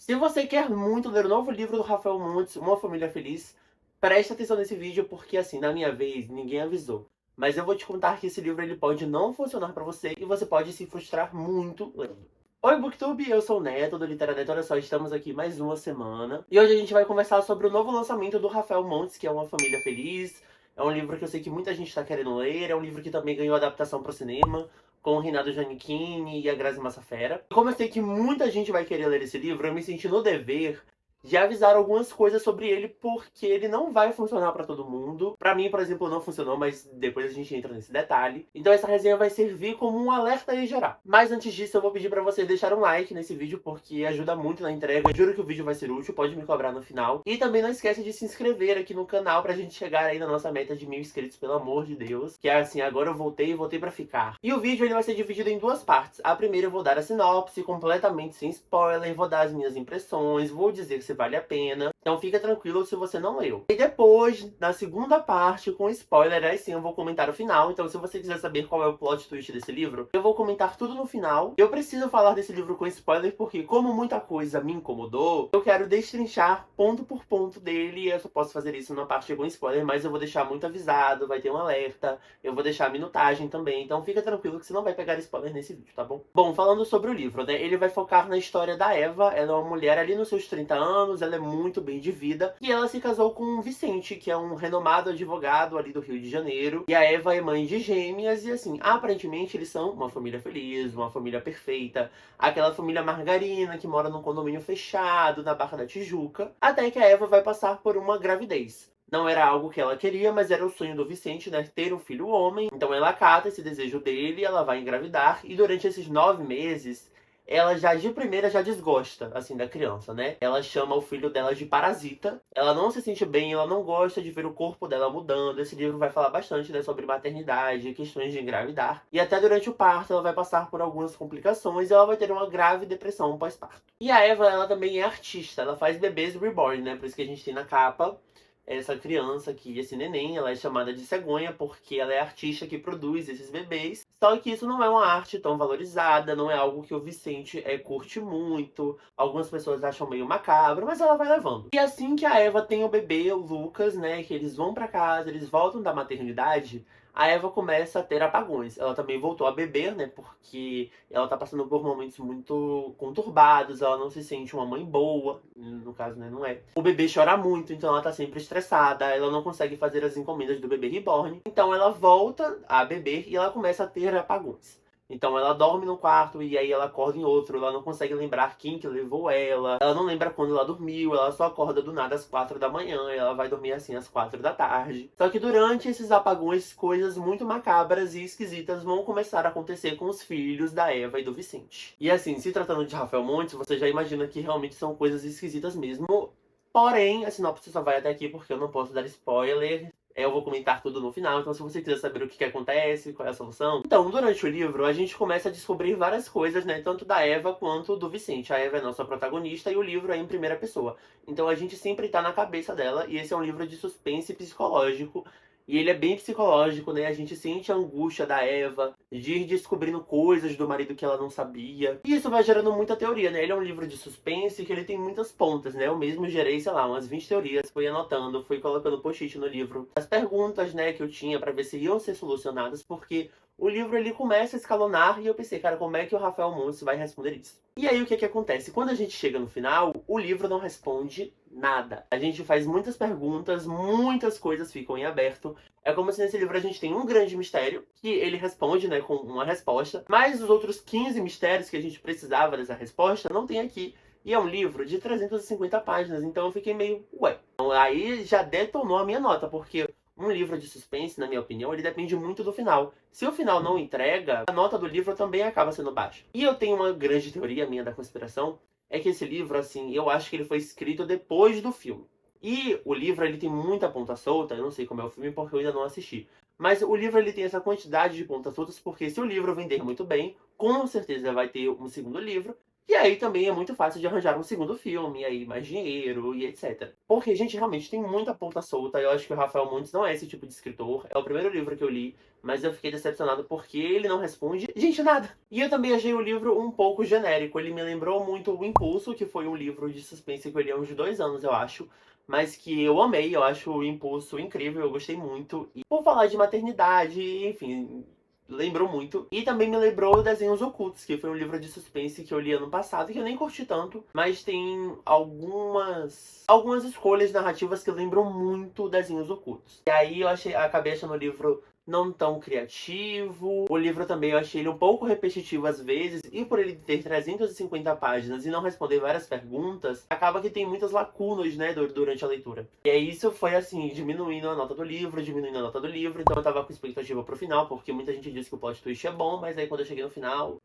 Se você quer muito ler o novo livro do Rafael Montes, Uma Família Feliz, preste atenção nesse vídeo porque, assim, na minha vez, ninguém avisou. Mas eu vou te contar que esse livro ele pode não funcionar pra você e você pode se frustrar muito lendo. Oi, Booktube! Eu sou o Neto, do Literaneto. Olha só, estamos aqui mais uma semana. E hoje a gente vai conversar sobre o novo lançamento do Rafael Montes, que é Uma Família Feliz. É um livro que eu sei que muita gente está querendo ler. É um livro que também ganhou adaptação para o cinema, com o Renato Giannichini e a Grazi Massafera. Como eu sei que muita gente vai querer ler esse livro, eu me senti no dever de avisar algumas coisas sobre ele, porque ele não vai funcionar pra todo mundo. Pra mim, por exemplo, não funcionou, mas depois a gente entra nesse detalhe. Então essa resenha vai servir como um alerta em geral. Mas antes disso, eu vou pedir pra você deixar um like nesse vídeo, porque ajuda muito na entrega. Eu juro que o vídeo vai ser útil, pode me cobrar no final. E também não esquece de se inscrever aqui no canal pra gente chegar aí na nossa meta de 1000 inscritos, pelo amor de Deus. Que é assim, agora eu voltei pra ficar. E o vídeo ele vai ser dividido em duas partes. A primeira eu vou dar a sinopse, completamente sem spoiler, vou dar as minhas impressões, vou dizer que vale a pena. Então fica tranquilo se você não leu. E depois, na segunda parte, com spoiler, aí sim eu vou comentar o final. Então se você quiser saber qual é o plot twist desse livro, eu vou comentar tudo no final. Eu preciso falar desse livro com spoiler porque, como muita coisa me incomodou, eu quero destrinchar ponto por ponto dele. Eu só posso fazer isso na parte com spoiler, mas eu vou deixar muito avisado, vai ter um alerta. Eu vou deixar a minutagem também. Então fica tranquilo que você não vai pegar spoiler nesse vídeo, tá bom? Bom, falando sobre o livro, né? Ele vai focar na história da Eva. Ela é uma mulher ali nos seus 30 anos, ela é muito bem de vida. E ela se casou com o Vicente, que é um renomado advogado ali do Rio de Janeiro. E a Eva é mãe de gêmeas. E assim, aparentemente eles são uma família feliz, uma família perfeita. Aquela família margarina que mora num condomínio fechado na Barra da Tijuca. Até que a Eva vai passar por uma gravidez. Não era algo que ela queria, mas era o sonho do Vicente, né? Ter um filho homem. Então ela acata esse desejo dele, ela vai engravidar. E durante esses 9 meses, ela já de primeira já desgosta, assim, da criança, né? Ela chama o filho dela de parasita. Ela não se sente bem, ela não gosta de ver o corpo dela mudando. Esse livro vai falar bastante, né, sobre maternidade, questões de engravidar. E até durante o parto ela vai passar por algumas complicações e ela vai ter uma grave depressão pós-parto. E a Eva, ela também é artista, ela faz bebês reborn, né? Por isso que a gente tem na capa essa criança aqui, esse neném, ela é chamada de cegonha porque ela é a artista que produz esses bebês. Só que isso não é uma arte tão valorizada, não é algo que o Vicente curte muito. Algumas pessoas acham meio macabro, mas ela vai levando. E assim que a Eva tem o bebê, o Lucas, né, que eles vão pra casa, eles voltam da maternidade, a Eva começa a ter apagões. Ela também voltou a beber, né, porque ela tá passando por momentos muito conturbados, ela não se sente uma mãe boa, no caso, né, não é. O bebê chora muito, então ela tá sempre estressada, ela não consegue fazer as encomendas do bebê reborn. Então ela volta a beber e ela começa a ter apagões. Então ela dorme no quarto e aí ela acorda em outro, ela não consegue lembrar quem que levou ela não lembra quando ela dormiu, ela só acorda do nada às 4 da manhã, e ela vai dormir assim às 4 da tarde. Só que durante esses apagões, coisas muito macabras e esquisitas vão começar a acontecer com os filhos da Eva e do Vicente. E assim, se tratando de Rafael Montes, você já imagina que realmente são coisas esquisitas mesmo. Porém, a sinopse só vai até aqui porque eu não posso dar spoiler. Eu vou comentar tudo no final, então se você quiser saber o que acontece, qual é a solução. Então, durante o livro, a gente começa a descobrir várias coisas, né? Tanto da Eva quanto do Vicente. A Eva é nossa protagonista e o livro é em primeira pessoa. Então a gente sempre tá na cabeça dela, e esse é um livro de suspense psicológico. E ele é bem psicológico, né? A gente sente a angústia da Eva de ir descobrindo coisas do marido que ela não sabia. E isso vai gerando muita teoria, né? Ele é um livro de suspense que ele tem muitas pontas, né? Eu mesmo gerei, sei lá, umas 20 teorias, fui anotando, fui colocando post-it no livro. As perguntas, né, que eu tinha pra ver se iam ser solucionadas, porque o livro ele começa a escalonar e eu pensei, cara, como é que o Rafael Montes vai responder isso? E aí o que acontece? Quando a gente chega no final, o livro não responde nada. A gente faz muitas perguntas, muitas coisas ficam em aberto. É como se nesse livro a gente tem um grande mistério, que ele responde, né, com uma resposta, mas os outros 15 mistérios que a gente precisava dessa resposta não tem aqui. E é um livro de 350 páginas, então eu fiquei meio, ué. Então, aí já detonou a minha nota, porque um livro de suspense, na minha opinião, ele depende muito do final. Se o final não entrega, a nota do livro também acaba sendo baixa. E eu tenho uma grande teoria minha da conspiração, é que esse livro, assim, eu acho que ele foi escrito depois do filme. E o livro, ele tem muita ponta solta, eu não sei como é o filme porque eu ainda não assisti. Mas o livro, ele tem essa quantidade de pontas soltas porque se o livro vender muito bem, com certeza vai ter um segundo livro. E aí também é muito fácil de arranjar um segundo filme, e aí mais dinheiro e etc. Porque, gente, realmente tem muita ponta solta. Eu acho que o Rafael Montes não é esse tipo de escritor. É o primeiro livro que eu li, mas eu fiquei decepcionado porque ele não responde, gente, nada. E eu também achei o livro um pouco genérico. Ele me lembrou muito O Impulso, que foi um livro de suspense que eu li há uns 2 anos, eu acho. Mas que eu amei, eu acho o Impulso incrível, eu gostei muito. E por falar de maternidade, enfim, lembrou muito. E também me lembrou Desenhos Ocultos, que foi um livro de suspense que eu li ano passado, que eu nem curti tanto, mas tem algumas escolhas narrativas que lembram muito Desenhos Ocultos. E aí acabei achando o livro não tão criativo. O livro também eu achei ele um pouco repetitivo às vezes, e por ele ter 350 páginas e não responder várias perguntas, acaba que tem muitas lacunas, né, durante a leitura. E aí isso foi assim, diminuindo a nota do livro, então eu tava com expectativa pro final, porque muita gente disse que o plot twist é bom, mas aí quando eu cheguei no final...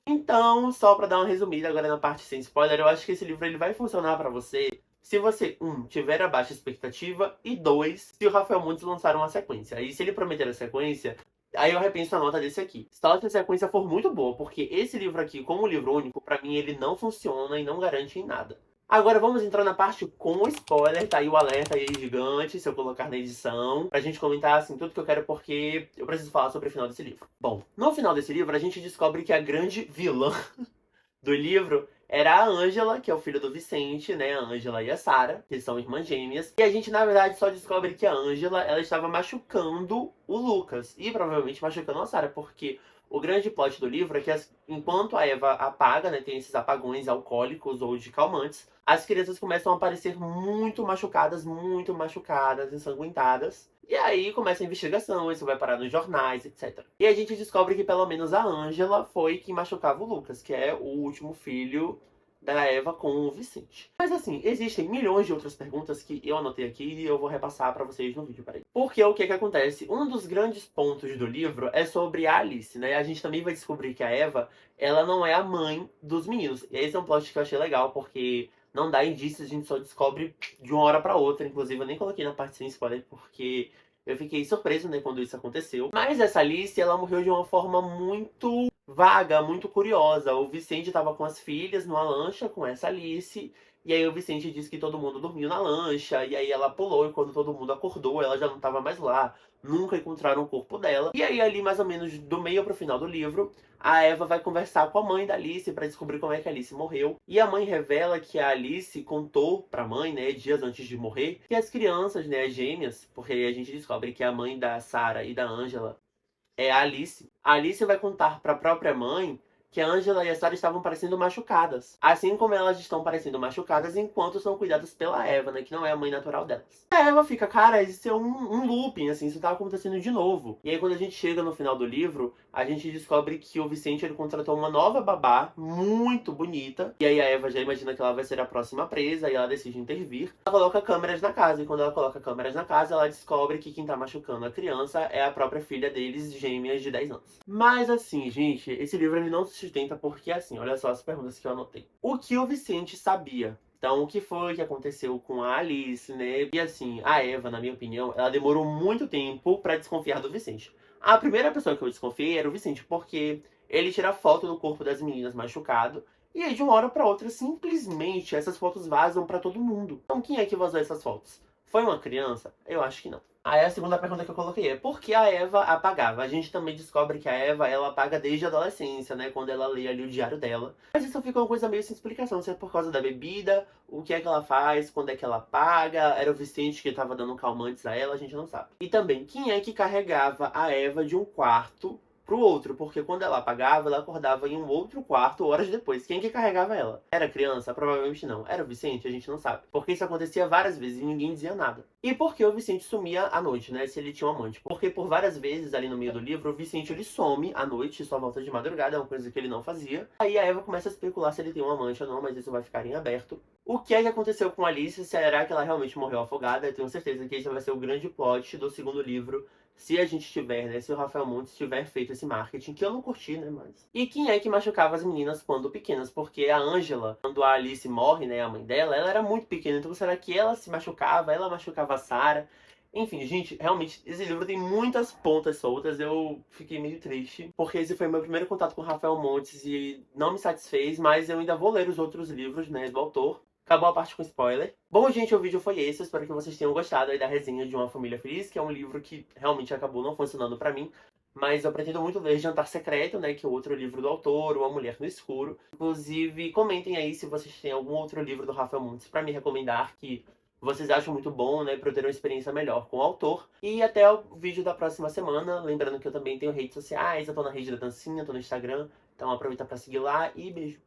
Então, só pra dar uma resumida agora na parte sem spoiler, eu acho que esse livro ele vai funcionar pra você se você, tiver a baixa expectativa, e 2, se o Rafael Montes lançar uma sequência. E se ele prometer a sequência, aí eu repenso a nota desse aqui. Só se a sequência for muito boa, porque esse livro aqui, como livro único, pra mim ele não funciona e não garante em nada. Agora vamos entrar na parte com spoiler, tá aí o alerta aí gigante, se eu colocar na edição, pra gente comentar assim tudo que eu quero, porque eu preciso falar sobre o final desse livro. Bom, no final desse livro a gente descobre que a grande vilã do livro era a Ângela, que é o filho do Vicente, né? A Ângela e a Sarah, que são irmãs gêmeas. E a gente, na verdade, só descobre que a Ângela, ela estava machucando o Lucas. E provavelmente machucando a Sarah, porque o grande plot do livro é que enquanto a Eva apaga, né? Tem esses apagões alcoólicos ou de calmantes, as crianças começam a aparecer muito machucadas, ensanguentadas. E aí começa a investigação, isso vai parar nos jornais, etc. E a gente descobre que pelo menos a Ângela foi quem machucava o Lucas, que é o último filho da Eva com o Vicente. Mas assim, existem milhões de outras perguntas que eu anotei aqui e eu vou repassar pra vocês no vídeo, peraí. Porque o que que acontece? Um dos grandes pontos do livro é sobre a Alice, né? A gente também vai descobrir que a Eva, ela não é a mãe dos meninos. E esse é um plot que eu achei legal, porque não dá indícios, a gente só descobre de uma hora pra outra. Inclusive, eu nem coloquei na parte sem spoiler, porque eu fiquei surpreso, né, quando isso aconteceu. Mas essa Alice, ela morreu de uma forma muito vaga, muito curiosa. O Vicente estava com as filhas numa lancha com essa Alice. E aí o Vicente disse que todo mundo dormiu na lancha. E aí ela pulou e quando todo mundo acordou, ela já não estava mais lá. Nunca encontraram o corpo dela. E aí ali, mais ou menos do meio pro final do livro, a Eva vai conversar com a mãe da Alice para descobrir como é que a Alice morreu. E a mãe revela que a Alice contou pra mãe, né, dias antes de morrer, que as crianças, né, as gêmeas, porque aí a gente descobre que a mãe da Sarah e da Ângela é a Alice. A Alice vai contar para a própria mãe que a Ângela e a Sarah estavam parecendo machucadas. Assim como elas estão parecendo machucadas enquanto são cuidadas pela Eva, né? Que não é a mãe natural delas. A Eva fica, cara, isso é um looping, assim, isso tá acontecendo de novo. E aí quando a gente chega no final do livro, a gente descobre que o Vicente, ele contratou uma nova babá, muito bonita. E aí a Eva já imagina que ela vai ser a próxima presa e ela decide intervir. Ela coloca câmeras na casa, e quando ela coloca câmeras na casa, ela descobre que quem tá machucando a criança é a própria filha deles, gêmeas de 10 anos. Mas assim, gente, esse livro ele não se sustenta porque assim, olha só as perguntas que eu anotei. O que o Vicente sabia? Então, o que foi que aconteceu com a Alice, né? E assim, a Eva, na minha opinião, ela demorou muito tempo pra desconfiar do Vicente. A primeira pessoa que eu desconfiei era o Vicente, porque ele tira foto do corpo das meninas machucado, e aí de uma hora pra outra, simplesmente, essas fotos vazam pra todo mundo. Então, quem é que vazou essas fotos? Foi uma criança? Eu acho que não. Aí a segunda pergunta que eu coloquei é por que a Eva apagava? A gente também descobre que a Eva, ela apaga desde a adolescência, né? Quando ela lê ali o diário dela. Mas isso fica uma coisa meio sem explicação. Se é por causa da bebida, o que é que ela faz, quando é que ela apaga, era o Vicente que tava dando calmantes a ela, a gente não sabe. E também, quem é que carregava a Eva de um quarto pro outro? Porque quando ela apagava, ela acordava em um outro quarto horas depois. Quem que carregava ela? Era criança? Provavelmente não. Era o Vicente? A gente não sabe. Porque isso acontecia várias vezes e ninguém dizia nada. E por que o Vicente sumia à noite, né? Se ele tinha um amante. Porque por várias vezes ali no meio do livro, o Vicente ele some à noite, só volta de madrugada, é uma coisa que ele não fazia. Aí a Eva começa a especular se ele tem um amante ou não, mas isso vai ficar em aberto. O que é que aconteceu com a Alice? Será que ela realmente morreu afogada? Eu tenho certeza que esse vai ser o grande plot do segundo livro. Se a gente tiver, né? Se o Rafael Montes tiver feito esse marketing, que eu não curti, né? Mas... E quem é que machucava as meninas quando pequenas? Porque a Ângela, quando a Alice morre, né? A mãe dela, ela era muito pequena. Então será que ela se machucava? Ela machucava a Sarah? Enfim, gente, realmente, esse livro tem muitas pontas soltas. Eu fiquei meio triste, porque esse foi meu primeiro contato com Rafael Montes e não me satisfez, mas eu ainda vou ler os outros livros, né, do autor. Acabou a parte com spoiler. Bom, gente, o vídeo foi esse. Eu espero que vocês tenham gostado aí da resenha de Uma Família Feliz, que é um livro que realmente acabou não funcionando pra mim. Mas eu pretendo muito ler Jantar Secreto, né, que é o outro livro do autor, ou A Mulher no Escuro. Inclusive, comentem aí se vocês têm algum outro livro do Rafael Montes pra me recomendar, que vocês acham muito bom, né, pra eu ter uma experiência melhor com o autor. E até o vídeo da próxima semana. Lembrando que eu também tenho redes sociais, eu tô na Rede da Dancinha, tô no Instagram. Então aproveita pra seguir lá e beijo.